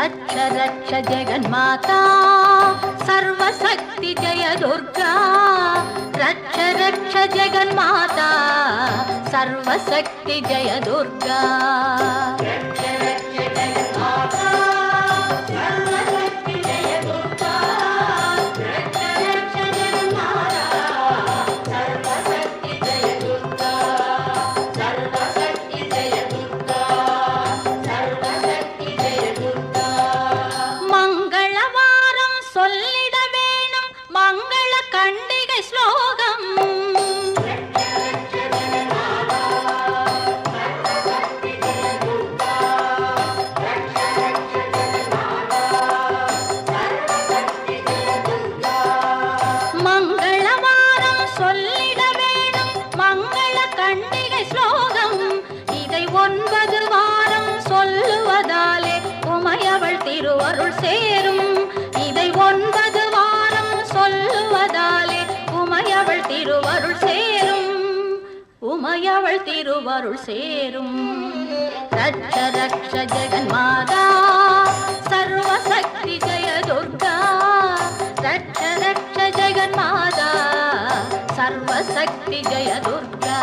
रक्ष रक्ष जगन्माता सर्वशक्ति जय दुर्गा रक्ष रक्ष जगन्माता सर्वशक्ति जय दुर्गा रक्ष रक्ष जगन्माता सर्वशक्ति जय दुर्गा रक्ष रक्ष जगन्माता सर्वशक्ति जय दुर्गा सर्वशक्ति जय दुर्गा सर्वशक्ति जय दुर्गा मंगलवारम சொல்லிட வேணும் மங்கள கண்டிகை ஸ்லோகம் திருவருள் சேரும் இதை 9 வாரம் சொல்லுவதாலே உமையவள் திருவருள் சேரும் உமையவள் திருவருள் சேரும் ரட்ச ரட்ச ஜெகன்மாதா சர்வசக்தி ஜெய துர்கா ரட்ச ரட்ச ஜெகன்மாதா சர்வசக்தி ஜெய துர்கா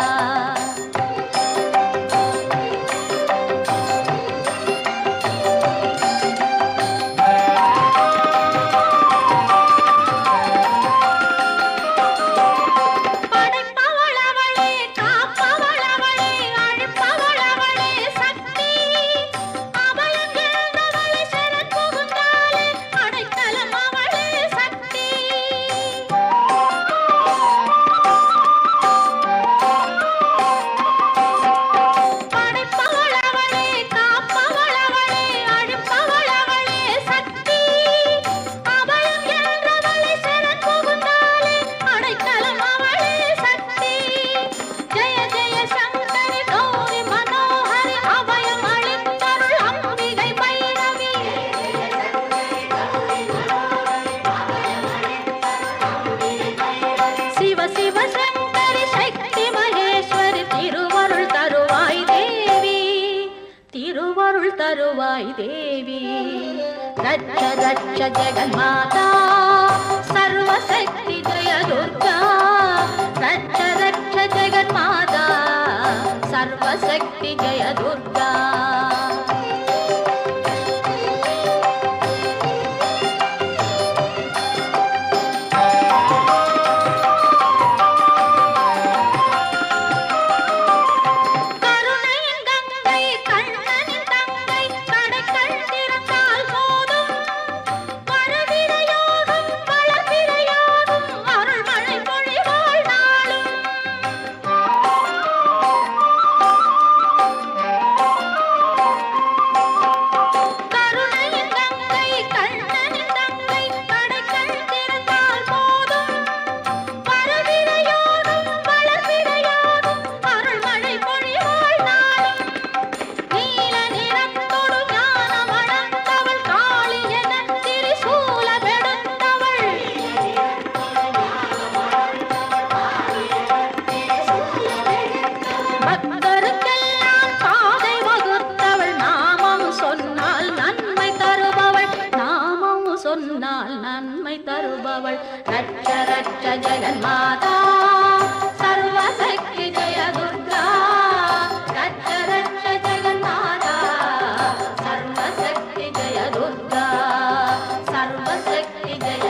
तरुवाई देवी रक्ष रक्ष जगन्माता सर्वशक्ति जय दुर्गा रक्ष रक्ष जगन्माता सर्वशक्ति जय दुर्गा நன்மை தருபவள் ரட்ச ரட்ச ஜெகன்மாதா சர்வசக்தி ஜெய துர்கா ரட்ச ரட்ச ஜெகன்மாதா சர்வசக்தி ஜெய துர்கா சர்வசக்தி ஜெய